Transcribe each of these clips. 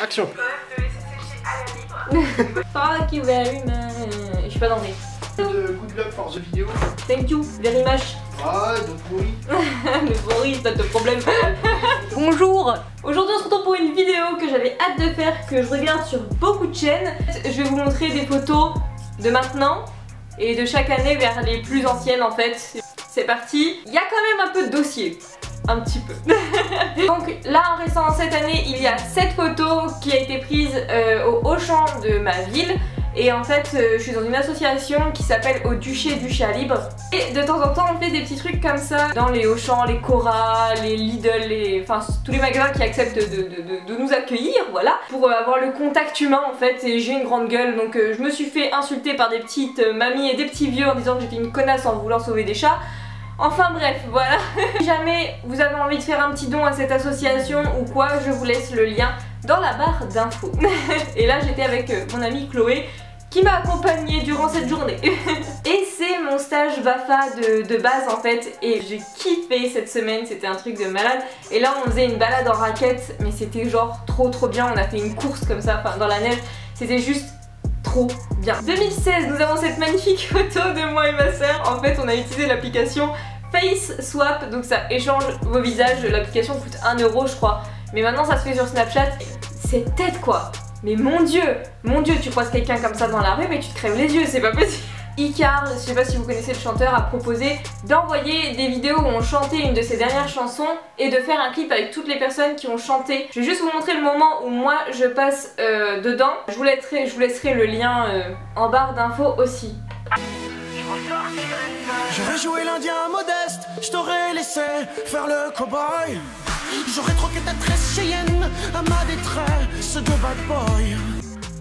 Action. Thank you very much. Je suis pas dans les. Good luck for the video. Thank you very much. Ah, donc oui. Le bruit, c'est pas de problème. Bonjour. Aujourd'hui on se retrouve pour une vidéo que j'avais hâte de faire, que je regarde sur beaucoup de chaînes. Je vais vous montrer des photos de maintenant et de chaque année vers les plus anciennes en fait. C'est parti. Il y a quand même un peu de dossier. Un petit peu. Donc là en restant cette année, il y a cette photo qui a été prise au Auchan de ma ville. Et en fait je suis dans une association qui s'appelle Au Duché du Chat Libre. Et de temps en temps on fait des petits trucs comme ça dans les Auchan, les Cora, les Lidl, enfin tous les magasins qui acceptent de nous accueillir, voilà. Pour avoir le contact humain en fait, et j'ai une grande gueule donc je me suis fait insulter par des petites mamies et des petits vieux en disant que j'étais une connasse en voulant sauver des chats. Enfin bref, voilà. Si jamais vous avez envie de faire un petit don à cette association ou quoi, je vous laisse le lien dans la barre d'infos. Et là j'étais avec mon amie Chloé qui m'a accompagnée durant cette journée. Et c'est mon stage VAFA de base en fait, et j'ai kiffé cette semaine, c'était un truc de malade. Et là on faisait une balade en raquette, mais c'était genre trop bien, on a fait une course comme ça, enfin dans la neige, c'était juste trop bien. 2016, nous avons cette magnifique photo de moi et ma soeur. En fait on a utilisé l'application Face Swap, donc ça échange vos visages, l'application coûte 1 € je crois. Mais maintenant ça se fait sur Snapchat, cette tête quoi. Mais mon dieu, tu croises quelqu'un comme ça dans la rue mais tu te crèves les yeux, c'est pas possible. Icar, je sais pas si vous connaissez le chanteur, a proposé d'envoyer des vidéos où on chantait une de ses dernières chansons et de faire un clip avec toutes les personnes qui ont chanté. Je vais juste vous montrer le moment où moi je passe dedans. Je vous laisserai le lien en barre d'infos aussi. J'aurais joué l'Indien modeste, je t'aurais laissé faire le cow-boy. J'aurais troqué ta tresse Cheyenne à ma détresse de bad boy.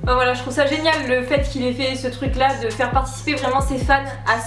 Bah voilà, je trouve ça génial le fait qu'il ait fait ce truc là, de faire participer vraiment ses fans à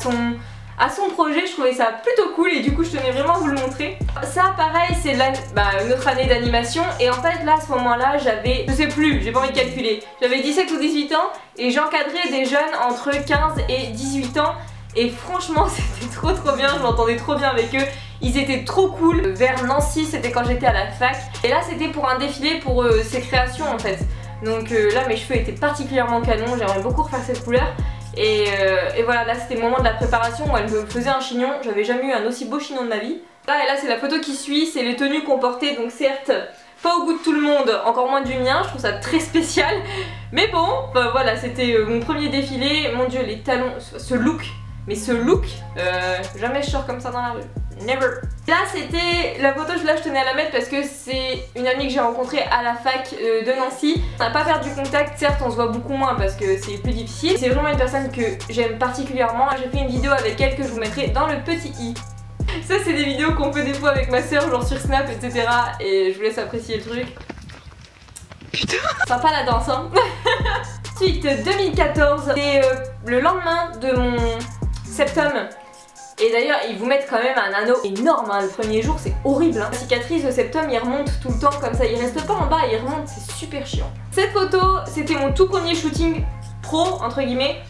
son projet. Je trouvais ça plutôt cool et du coup je tenais vraiment à vous le montrer. Ça pareil, c'est une autre année d'animation, et en fait là à ce moment là j'avais, je sais plus, j'ai pas envie de calculer, j'avais 17 ou 18 ans et j'encadrais des jeunes entre 15 et 18 ans. Et franchement c'était trop bien, je m'entendais trop bien avec eux, ils étaient trop cool. Vers Nancy, c'était quand j'étais à la fac, et là c'était pour un défilé pour ses créations en fait. Donc là mes cheveux étaient particulièrement canons, j'aimerais beaucoup refaire cette couleur. Et voilà, là c'était le moment de la préparation où elle me faisait un chignon, j'avais jamais eu un aussi beau chignon de ma vie. Là c'est la photo qui suit, c'est les tenues qu'on portait, donc certes pas au goût de tout le monde, encore moins du mien, je trouve ça très spécial. Mais bon, bah voilà, c'était mon premier défilé, mon dieu les talons, ce look. Mais ce look, jamais je sors comme ça dans la rue. Never. Là c'était la photo, là je tenais à la mettre parce que c'est une amie que j'ai rencontrée à la fac de Nancy. On n'a pas perdu contact, certes on se voit beaucoup moins parce que c'est plus difficile. C'est vraiment une personne que j'aime particulièrement. J'ai fait une vidéo avec elle que je vous mettrai dans le petit i. Ça c'est des vidéos qu'on fait des fois avec ma soeur, genre sur Snap etc. Et je vous laisse apprécier le truc. Putain. Sympa la danse hein. Ensuite 2014, c'est le lendemain de mon septum. Et d'ailleurs ils vous mettent quand même un anneau énorme hein. Le premier jour c'est horrible hein. La cicatrice de septum il remonte tout le temps comme ça, il reste pas en bas, il remonte, c'est super chiant. Cette photo c'était mon tout premier shooting pro entre guillemets.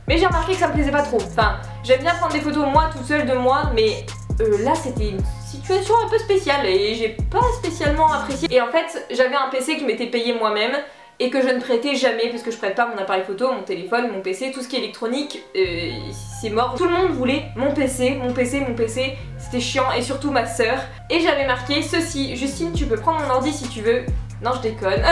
Mais j'ai remarqué que ça me plaisait pas trop. Enfin j'aime bien prendre des photos moi toute seule de moi, mais là c'était une situation un peu spéciale et j'ai pas spécialement apprécié. Et en fait j'avais un PC que je m'étais payé moi-même et que je ne prêtais jamais parce que je prête pas mon appareil photo, mon téléphone, mon PC, tout ce qui est électronique, c'est mort. Tout le monde voulait mon PC, c'était chiant, et surtout ma soeur. Et j'avais marqué ceci: Justine tu peux prendre mon ordi si tu veux. Non je déconne.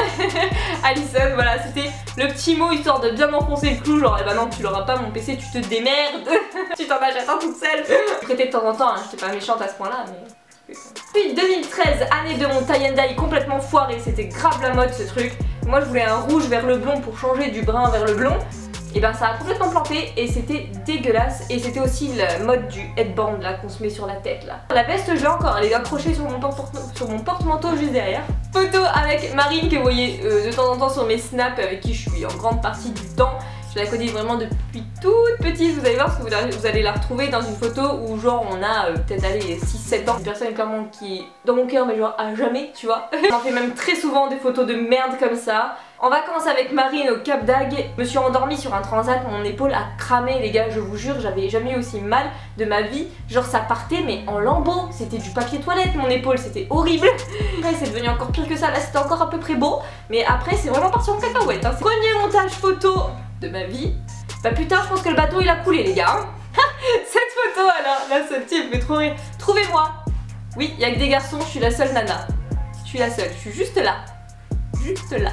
Alison, voilà, c'était le petit mot histoire de bien m'enfoncer le clou, genre eh bah non tu l'auras pas mon PC, tu te démerdes. Tu t'en achètes un toute seule. Prêter de temps en temps, hein, j'étais pas méchante à ce point là mais... Puis 2013, année de mon tie and dye complètement foiré, c'était grave la mode ce truc. Moi je voulais un rouge vers le blond pour changer du brun vers le blond. Et ben ça a complètement planté et c'était dégueulasse. Et c'était aussi la mode du headband là qu'on se met sur la tête là. La veste je l'ai encore, elle est accrochée sur mon porte-manteau juste derrière. Photo avec Marine que vous voyez de temps en temps sur mes snaps, avec qui je suis en grande partie du temps. Je la connais vraiment depuis toute petite, vous allez voir parce que vous allez la retrouver dans une photo où genre on a peut-être allé 6-7 ans. Une personne clairement qui est dans mon cœur mais genre à jamais tu vois. On en fait même très souvent des photos de merde comme ça. En vacances avec Marine au Cap d'Agde, je me suis endormie sur un transat, mon épaule a cramé les gars, je vous jure, j'avais jamais eu aussi mal de ma vie. Genre ça partait mais en lambeaux, c'était du papier toilette mon épaule, c'était horrible. Après c'est devenu encore pire que ça, là c'était encore à peu près beau, mais après c'est vraiment parti en cacahuète. Hein. Premier montage photo de ma vie. Bah putain, je pense que le bateau il a coulé les gars. Hein. Cette photo alors, là celle-ci elle me fait trop rire. Trouvez-moi. Oui, il y a que des garçons, je suis la seule nana. Je suis la seule, je suis juste là. Juste là.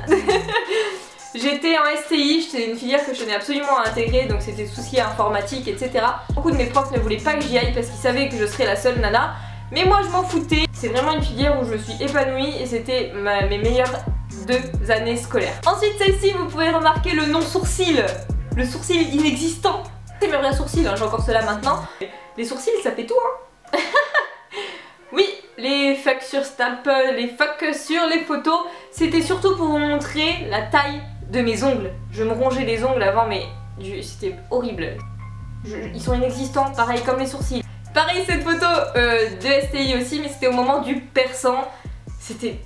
J'étais en STI, j'étais une filière que je tenais absolument à intégrer, donc c'était souci informatique, etc. Beaucoup de mes profs ne voulaient pas que j'y aille parce qu'ils savaient que je serais la seule nana. Mais moi je m'en foutais. C'est vraiment une filière où je me suis épanouie et c'était mes meilleures 2 années scolaires. Ensuite celle-ci, vous pouvez remarquer le non-sourcil. Le sourcil inexistant. C'est mes vrais sourcils, hein, j'ai encore cela maintenant. Les sourcils ça fait tout hein. Oui, les fuck sur Snap, les fuck sur les photos, c'était surtout pour vous montrer la taille de mes ongles. Je me rongeais les ongles avant mais c'était horrible. Ils sont inexistants, pareil comme les sourcils. Pareil cette photo de STI aussi, mais c'était au moment du perçant. C'était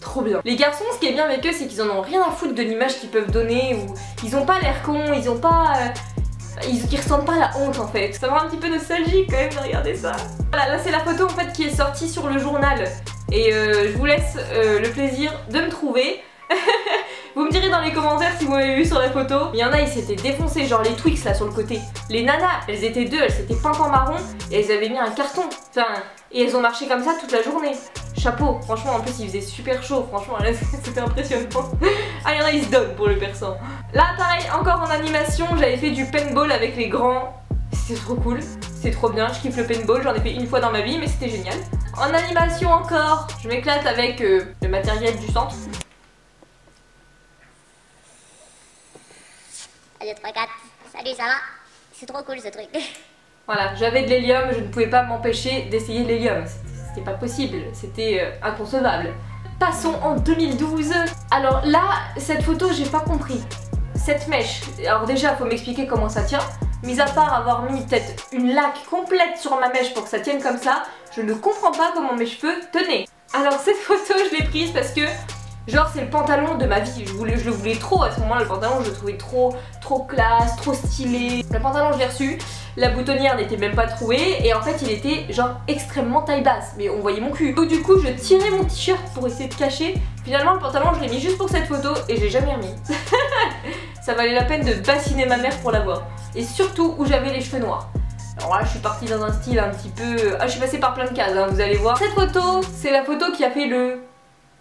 trop bien. Les garçons, ce qui est bien avec eux, c'est qu'ils en ont rien à foutre de l'image qu'ils peuvent donner, ou ils ont pas l'air cons, ils ont pas... Ils ressentent pas la honte en fait. Ça me rend un petit peu nostalgique quand même de regarder ça. Voilà, là c'est la photo en fait qui est sortie sur le journal. Et je vous laisse le plaisir de me trouver. Vous me direz dans les commentaires si vous m'avez vu sur la photo. Il y en a, ils s'étaient défoncés, genre les Twix là sur le côté. Les nanas, elles étaient 2, elles s'étaient peintes en marron et elles avaient mis un carton. Enfin, et elles ont marché comme ça toute la journée. Chapeau, franchement en plus il faisait super chaud, franchement c'était impressionnant. Ah il y en a ils se donnent pour le perçant. Là pareil, encore en animation, j'avais fait du paintball avec les grands. C'était trop cool, c'est trop bien, je kiffe le paintball, j'en ai fait une fois dans ma vie mais c'était génial. En animation encore, je m'éclate avec le matériel du centre. 1, 2, 3, 4, salut ça va? C'est trop cool ce truc. Voilà, j'avais de l'hélium, je ne pouvais pas m'empêcher d'essayer de l'hélium. C'était pas possible, c'était inconcevable. Passons en 2012. Alors là, cette photo, j'ai pas compris. Cette mèche, alors déjà, faut m'expliquer comment ça tient. Mis à part avoir mis peut-être une laque complète sur ma mèche pour que ça tienne comme ça, je ne comprends pas comment mes cheveux tenaient. Alors cette photo, je l'ai prise parce que genre c'est le pantalon de ma vie, je le voulais trop à ce moment-là, le pantalon je le trouvais trop classe, trop stylé. Le pantalon je l'ai reçu, la boutonnière n'était même pas trouée et en fait il était genre extrêmement taille basse, mais on voyait mon cul. Donc du coup je tirais mon t-shirt pour essayer de cacher. Finalement le pantalon je l'ai mis juste pour cette photo et j'ai jamais remis. Ça valait la peine de bassiner ma mère pour l'avoir. Et surtout où j'avais les cheveux noirs. Alors là je suis partie dans un style un petit peu... Ah je suis passée par plein de cases hein, vous allez voir. Cette photo c'est la photo qui a fait le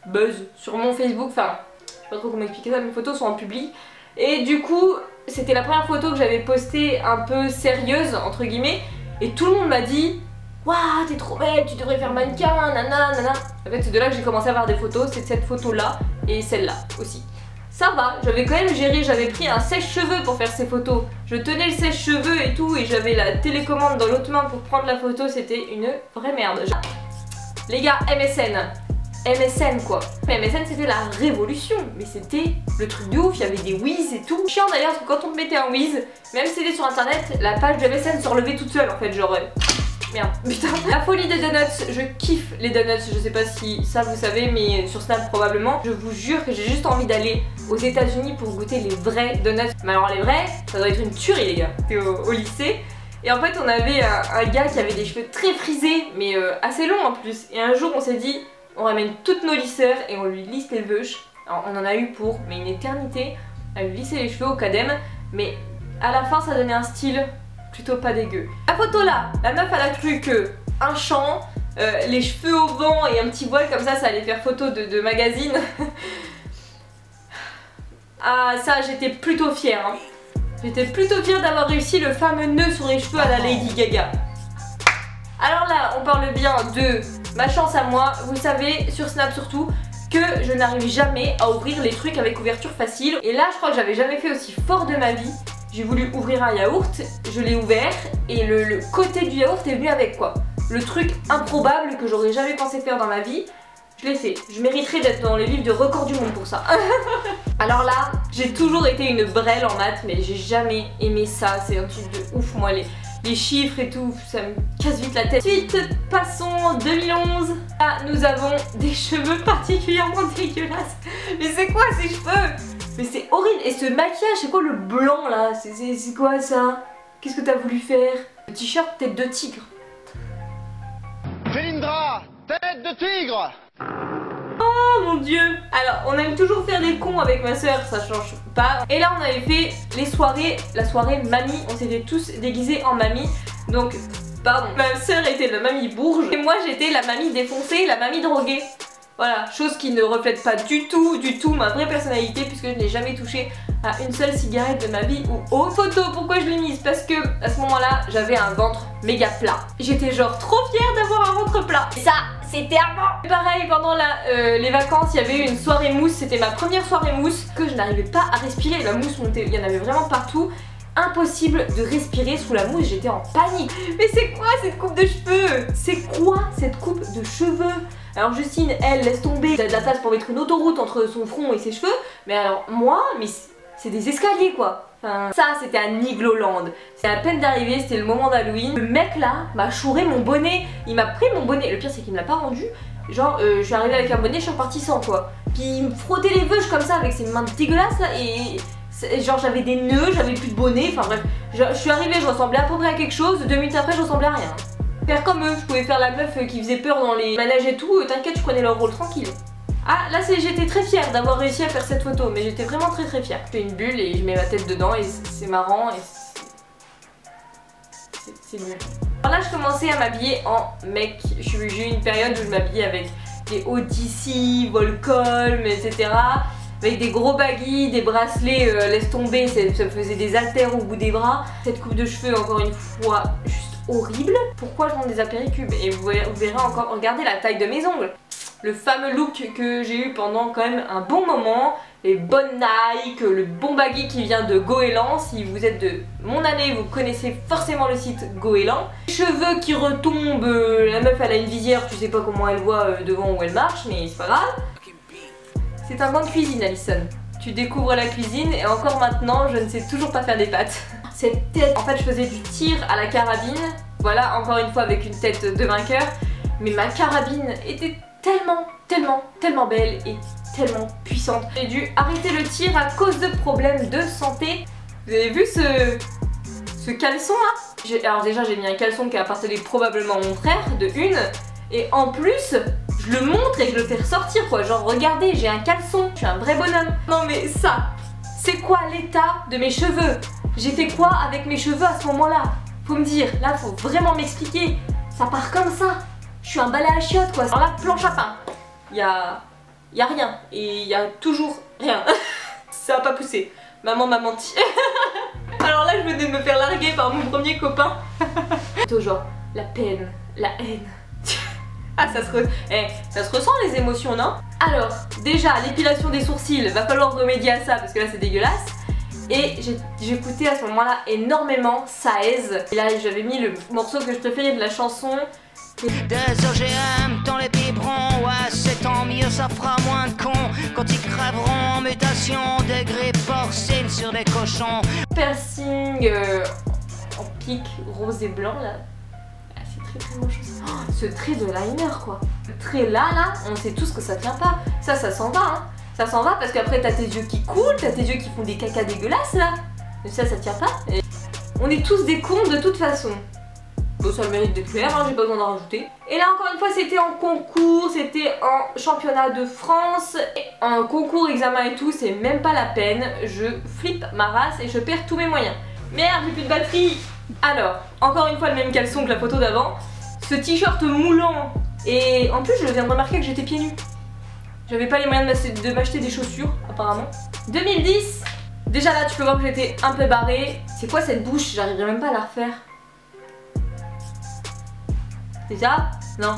buzz sur mon Facebook, enfin je sais pas trop comment expliquer ça, mes photos sont en public et du coup c'était la première photo que j'avais postée un peu sérieuse entre guillemets et tout le monde m'a dit waouh t'es trop belle, tu devrais faire mannequin, nana nana. En fait c'est de là que j'ai commencé à avoir des photos, c'est de cette photo là et celle-là aussi. Ça va, j'avais quand même géré, j'avais pris un sèche-cheveux pour faire ces photos. Je tenais le sèche-cheveux et tout et j'avais la télécommande dans l'autre main pour prendre la photo, c'était une vraie merde. Les gars, MSN quoi. MSN c'était la révolution, mais c'était le truc de ouf, il y avait des whiz et tout. Chiant d'ailleurs parce que quand on te mettait un whiz, même si c'était sur internet, la page de MSN se relevait toute seule en fait, genre... Merde, putain. La folie des donuts, je kiffe les donuts, je sais pas si ça vous savez, mais sur Snap probablement. Je vous jure que j'ai juste envie d'aller aux États-Unis pour goûter les vrais donuts. Mais alors les vrais, ça doit être une tuerie les gars. C'était au lycée. Et en fait on avait un gars qui avait des cheveux très frisés, mais assez longs en plus. Et un jour on s'est dit, on ramène toutes nos lisseurs et on lui lisse les veuches. Alors on en a eu pour mais une éternité à lui lisser les cheveux au cadem, mais à la fin ça donnait un style plutôt pas dégueu. La photo là, la meuf elle a cru que un champ, les cheveux au vent et un petit voile comme ça allait faire photo de magazine. Ah ça j'étais plutôt fière hein. J'étais plutôt fière d'avoir réussi le fameux nœud sur les cheveux à la Lady Gaga. Alors là on parle bien de ma chance à moi, vous savez sur Snap surtout que je n'arrive jamais à ouvrir les trucs avec ouverture facile. Et là je crois que j'avais jamais fait aussi fort de ma vie. J'ai voulu ouvrir un yaourt, je l'ai ouvert et le côté du yaourt est venu avec quoi. Le truc improbable que j'aurais jamais pensé faire dans ma vie, je l'ai fait. Je mériterais d'être dans les livres de records du monde pour ça. Alors là, j'ai toujours été une brêle en maths mais j'ai jamais aimé ça, c'est un truc de ouf moi les chiffres et tout, ça me casse vite la tête. Ensuite, passons en 2011. Là, nous avons des cheveux particulièrement dégueulasses. Mais c'est quoi ces cheveux? Mais c'est horrible. Et ce maquillage, c'est quoi le blanc là? C'est quoi ça? Qu'est-ce que t'as voulu faire? Le t-shirt tête de tigre. Félindra, tête de tigre. Oh mon dieu. Alors on aime toujours faire des cons avec ma soeur, ça change pas. Et là on avait fait les soirées, la soirée mamie, on s'était tous déguisés en mamie. Donc pardon, ma soeur était la mamie bourge et moi j'étais la mamie défoncée, la mamie droguée. Voilà, chose qui ne reflète pas du tout ma vraie personnalité puisque je n'ai jamais touché à une seule cigarette de ma vie ou autre. Photo, pourquoi je l'ai mise? Parce que à ce moment-là, j'avais un ventre méga plat. J'étais genre trop fière d'avoir un ventre plat. Ça, c'était avant. Pareil, pendant les vacances, il y avait eu une soirée mousse, c'était ma première soirée mousse, que je n'arrivais pas à respirer, la mousse montait, il y en avait vraiment partout. Impossible de respirer sous la mousse, j'étais en panique. Mais c'est quoi cette coupe de cheveux? C'est quoi cette coupe de cheveux? Alors Justine, elle, laisse tomber, elle a de la place pour mettre une autoroute entre son front et ses cheveux. Mais alors moi, mais c'est des escaliers quoi. Enfin, ça c'était à Nigloland. C'est à peine d'arriver, c'était le moment d'Halloween. Le mec là m'a chouré mon bonnet. Il m'a pris mon bonnet. Le pire c'est qu'il me l'a pas rendu. Genre je suis arrivée avec un bonnet, je suis repartie sans quoi. Puis il me frottait les veuches comme ça avec ses mains dégueulasses là et... Genre j'avais des nœuds, j'avais plus de bonnet, enfin bref. Je suis arrivée, je ressemblais à peu près à quelque chose. 2 minutes après je ressemblais à rien. Faire comme eux, je pouvais faire la meuf qui faisait peur dans les manèges et tout, t'inquiète, je prenais leur rôle tranquille. Ah, là j'étais très fière d'avoir réussi à faire cette photo, mais j'étais vraiment très fière. Je fais une bulle et je mets ma tête dedans et c'est marrant et c'est nul. Alors là je commençais à m'habiller en mec, j'ai eu une période où je m'habillais avec des Odyssey, Volcom, etc. Avec des gros baguilles, des bracelets, laisse tomber, ça me faisait des haltères au bout des bras. Cette coupe de cheveux, encore une fois, juste horrible. Pourquoi je monte des apéricubes? Et vous verrez encore, regardez la taille de mes ongles. Le fameux look que j'ai eu pendant quand même un bon moment. Les bonnes Nike, le bon baggy qui vient de Goéland. Si vous êtes de mon année, vous connaissez forcément le site Goéland. Les cheveux qui retombent, la meuf elle a une visière, tu sais pas comment elle voit devant où elle marche, mais c'est pas grave. C'est un coin de cuisine, Alison. Tu découvres la cuisine et encore maintenant, je ne sais toujours pas faire des pâtes. Cette tête, en fait, je faisais du tir à la carabine. Voilà, encore une fois avec une tête de vainqueur. Mais ma carabine était tellement belle et tellement puissante. J'ai dû arrêter le tir à cause de problèmes de santé. Vous avez vu ce caleçon là? Alors déjà, j'ai mis un caleçon qui appartenait probablement à mon frère, de une. Et en plus, je le montre et je le fais ressortir quoi. Genre regardez, j'ai un caleçon, je suis un vrai bonhomme. Non mais ça, c'est quoi l'état de mes cheveux? J'ai fait quoi avec mes cheveux à ce moment-là? Faut me dire, là faut vraiment m'expliquer. Ça part comme ça. Je suis un balai à chiottes quoi. Alors là, planche à pain. Y a rien. Et il y a toujours rien. Ça a pas poussé. Maman m'a menti. Alors là, je venais de me faire larguer par mon premier copain. Plutôt genre, la peine, la haine. Ah ça se ressent les émotions non? Alors déjà l'épilation des sourcils, va falloir remédier à ça parce que là c'est dégueulasse. Et j'écoutais à ce moment là énormément Saez. Et là j'avais mis le morceau que je préférais de la chanson. Des OGM dans les biberons, ouais c'est tant mieux, ça fera moins de cons quand ils crèveront en mutation des grippes porcines sur des cochons. Piercing en pic rose et blanc là. Très moche. Oh, ce trait de liner quoi. Le trait là, on sait tous que ça tient pas. Ça s'en va hein. Ça s'en va parce qu'après t'as tes yeux qui coulent, t'as tes yeux qui font des cacas dégueulasses là. Mais ça tient pas. Et on est tous des cons de toute façon. Bon ça le mérite d'être clair, hein, j'ai pas besoin d'en rajouter. Et là encore une fois c'était en concours, c'était en championnat de France. Et en concours, examen et tout, c'est même pas la peine. Je flippe ma race et je perds tous mes moyens. Merde, j'ai plus de batterie. Alors, encore une fois le même caleçon que la photo d'avant. Ce t-shirt moulant. Et en plus je viens de remarquer que j'étais pieds nus. J'avais pas les moyens de m'acheter des chaussures apparemment. 2010. Déjà là tu peux voir que j'étais un peu barrée. C'est quoi cette bouche? J'arriverai même pas à la refaire. C'est ça? Non.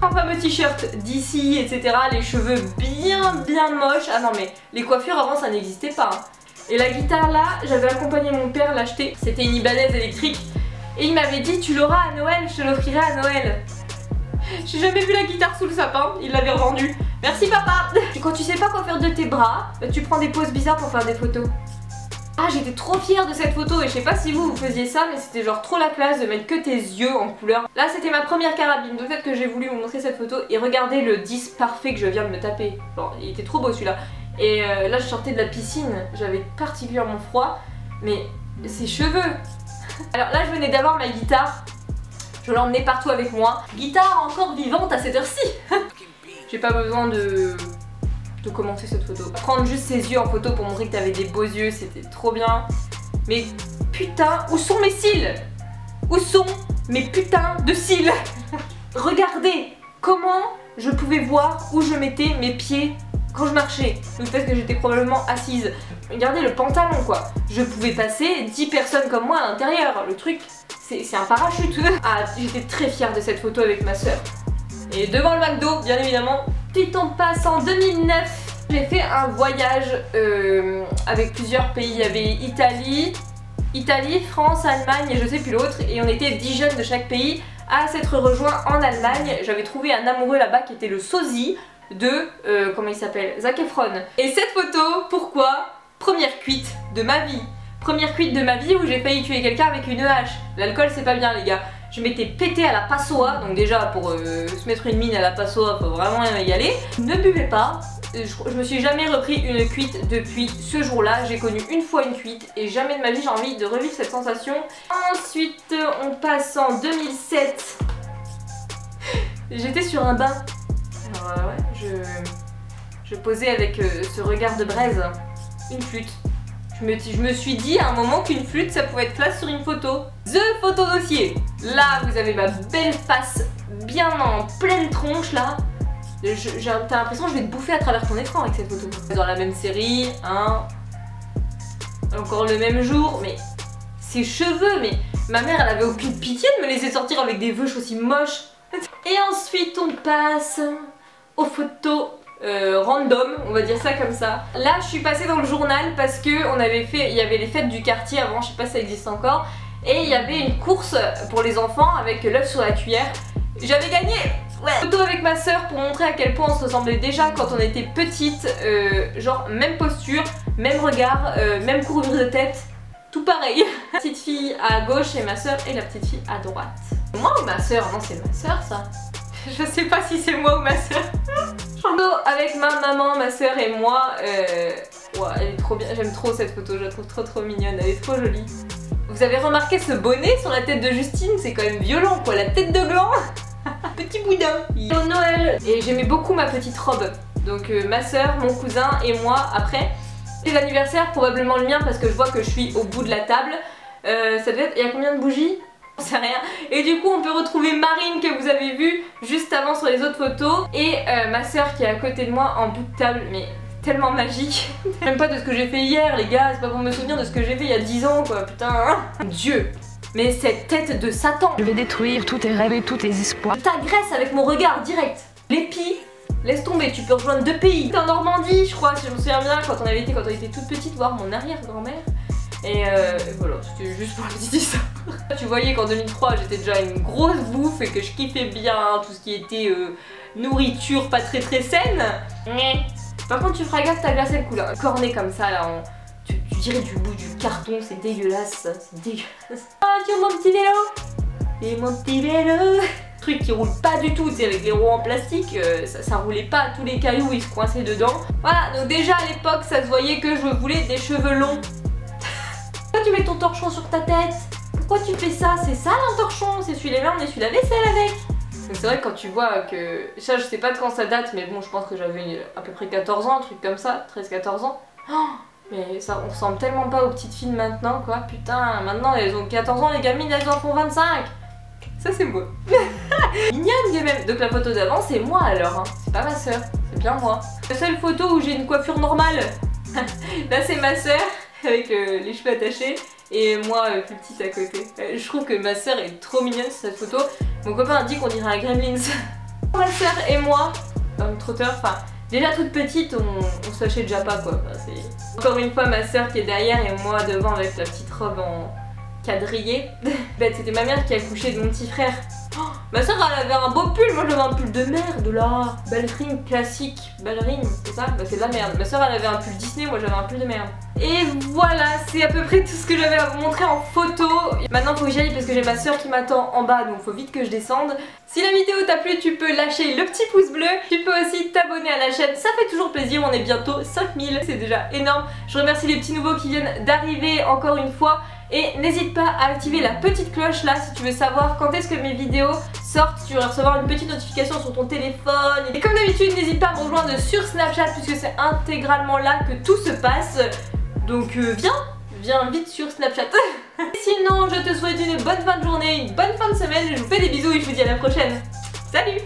Un fameux t-shirt d'ici, etc. Les cheveux bien moches. Ah non mais les coiffures avant ça n'existait pas hein. Et la guitare là, j'avais accompagné mon père l'acheter. C'était une Ibanez électrique. Et il m'avait dit tu l'auras à Noël, je te l'offrirai à Noël. J'ai jamais vu la guitare sous le sapin, il l'avait revendue. Merci papa. Quand tu sais pas quoi faire de tes bras, tu prends des poses bizarres pour faire des photos. Ah j'étais trop fière de cette photo et je sais pas si vous faisiez ça mais c'était genre trop la classe de mettre que tes yeux en couleur. Là c'était ma première carabine, de fait que j'ai voulu vous montrer cette photo et regardez le 10 parfait que je viens de me taper. Bon, il était trop beau celui-là. Et là je sortais de la piscine, j'avais particulièrement froid, mais ses cheveux. Alors là je venais d'avoir ma guitare, je l'emmenais partout avec moi. Guitare encore vivante à cette heure-ci. J'ai pas besoin de commenter cette photo. Prendre juste ses yeux en photo pour montrer que t'avais des beaux yeux, c'était trop bien. Mais putain, où sont mes cils? Où sont mes putains de cils? Regardez comment je pouvais voir où je mettais mes pieds quand je marchais. Donc parce que j'étais probablement assise. Regardez le pantalon quoi. Je pouvais passer 10 personnes comme moi à l'intérieur. Le truc, c'est un parachute. Ah, j'étais très fière de cette photo avec ma soeur. Et devant le McDo, bien évidemment. Puis on passe en 2009. J'ai fait un voyage avec plusieurs pays. Il y avait Italie, France, Allemagne et je sais plus l'autre. Et on était 10 jeunes de chaque pays à s'être rejoints en Allemagne. J'avais trouvé un amoureux là-bas qui était le sosie de, comment il s'appelle, Zac Efron. Et cette photo, pourquoi? Première cuite de ma vie. Première cuite de ma vie où j'ai failli tuer quelqu'un avec une hache. L'alcool c'est pas bien les gars. Je m'étais pété à la passoa, donc déjà pour se mettre une mine à la passoa, faut vraiment y aller. Ne buvez pas. Je me suis jamais repris une cuite depuis ce jour-là. J'ai connu une fois une cuite et jamais de ma vie j'ai envie de revivre cette sensation. Ensuite, on passe en 2007. J'étais sur un bain. Alors ouais, je posais avec ce regard de braise, une flûte. Je me suis dit à un moment qu'une flûte ça pouvait être classe sur une photo. The photo dossier. Là vous avez ma belle face bien en pleine tronche là. T'as l'impression que je vais te bouffer à travers ton écran avec cette photo. Dans la même série, hein. Encore le même jour, mais ses cheveux, mais ma mère elle avait aucune pitié de me laisser sortir avec des veuches aussi moches. Et ensuite on passe aux photos random, on va dire ça comme ça. Là je suis passée dans le journal parce que on avait fait, il y avait les fêtes du quartier avant, je sais pas si ça existe encore, et il y avait une course pour les enfants avec l'œuf sur la cuillère. J'avais gagné. Ouais. Photo avec ma soeur pour montrer à quel point on se ressemblait déjà quand on était petite, genre même posture, même regard, même courbure de tête, tout pareil. La petite fille à gauche et ma soeur et la petite fille à droite. Moi ou ma soeur? Non c'est ma soeur ça. Je sais pas si c'est moi ou ma soeur. Photo avec ma maman, ma soeur et moi. Ouais, elle est trop bien, j'aime trop cette photo, je la trouve trop mignonne, elle est trop jolie. Vous avez remarqué ce bonnet sur la tête de Justine? C'est quand même violent quoi, la tête de gland. Petit boudin. Au Noël. Et j'aimais beaucoup ma petite robe. Donc ma soeur, mon cousin et moi après. C'est l'anniversaire, probablement le mien parce que je vois que je suis au bout de la table. Ça devait être... Il y a combien de bougies? On sait rien. Et du coup on peut retrouver Marine que vous avez vue juste avant sur les autres photos. Et ma soeur qui est à côté de moi en bout de table. Mais tellement magique. Même pas de ce que j'ai fait hier les gars. C'est pas pour me souvenir de ce que j'ai fait il y a 10 ans quoi. Putain hein. Dieu. Mais cette tête de Satan. Je vais détruire tous tes rêves et tous tes espoirs. Je t'agresse avec mon regard direct. L'épi, laisse tomber, tu peux rejoindre 2 pays. T'es en Normandie, je crois, si je me souviens bien, quand on était toute petite, voir mon arrière-grand-mère. Et voilà, c'était juste pour la petite histoire. Tu voyais qu'en 2003, j'étais déjà une grosse bouffe et que je kiffais bien tout ce qui était nourriture pas très saine. Par contre, tu feras gaffe, t'as glacé le cou là. Corné comme ça, là, tu dirais du bout du carton, c'est dégueulasse ça, c'est dégueulasse. Oh tiens mon petit vélo. Et mon petit vélo. Truc qui roule pas du tout, tu sais, avec les roues en plastique, ça roulait pas, tous les cailloux ils se coinçaient dedans. Voilà, donc déjà à l'époque ça se voyait que je voulais des cheveux longs. Pourquoi tu mets ton torchon sur ta tête? Pourquoi tu fais ça? C'est ça un torchon, c'est celui les mains, on essuie la vaisselle avec. Donc c'est vrai que quand tu vois que... Ça je sais pas de quand ça date, mais bon je pense que j'avais à peu près 14 ans, un truc comme ça, 13-14 ans. Oh, mais ça, on ressemble tellement pas aux petites filles maintenant quoi, putain, maintenant elles ont 14 ans, les gamines elles en font 25. Ça c'est moi. Mignonne quand même. Donc la photo d'avant c'est moi alors, hein. C'est pas ma soeur, c'est bien moi. La seule photo où j'ai une coiffure normale. Là c'est ma soeur avec les cheveux attachés et moi plus petite à côté. Je trouve que ma soeur est trop mignonne sur cette photo. Mon copain a dit qu'on dirait un Gremlins. Ma soeur et moi, dans le trotteur, enfin déjà toute petite on se lâchait déjà pas quoi. Enfin, encore une fois ma soeur qui est derrière et moi devant avec la petite robe en quadrillé. C'était ma mère qui a accouché de mon petit frère. Oh, ma soeur elle avait un beau pull, moi j'avais un pull de merde là. Ballerine classique, ballerine, c'est ça? Bah c'est de la merde. Ma soeur elle avait un pull Disney, moi j'avais un pull de merde. Et voilà, c'est à peu près tout ce que j'avais à vous montrer en photo. Maintenant faut que j'y aille parce que j'ai ma soeur qui m'attend en bas, donc faut vite que je descende. Si la vidéo t'a plu, tu peux lâcher le petit pouce bleu. Tu peux aussi t'abonner à la chaîne, ça fait toujours plaisir. On est bientôt 5000, c'est déjà énorme. Je remercie les petits nouveaux qui viennent d'arriver encore une fois. Et n'hésite pas à activer la petite cloche là si tu veux savoir quand est-ce que mes vidéos sortent. Tu vas recevoir une petite notification sur ton téléphone. Et comme d'habitude, n'hésite pas à me rejoindre sur Snapchat puisque c'est intégralement là que tout se passe. Donc viens vite sur Snapchat. Sinon, je te souhaite une bonne fin de journée, une bonne fin de semaine. Je vous fais des bisous et je vous dis à la prochaine. Salut!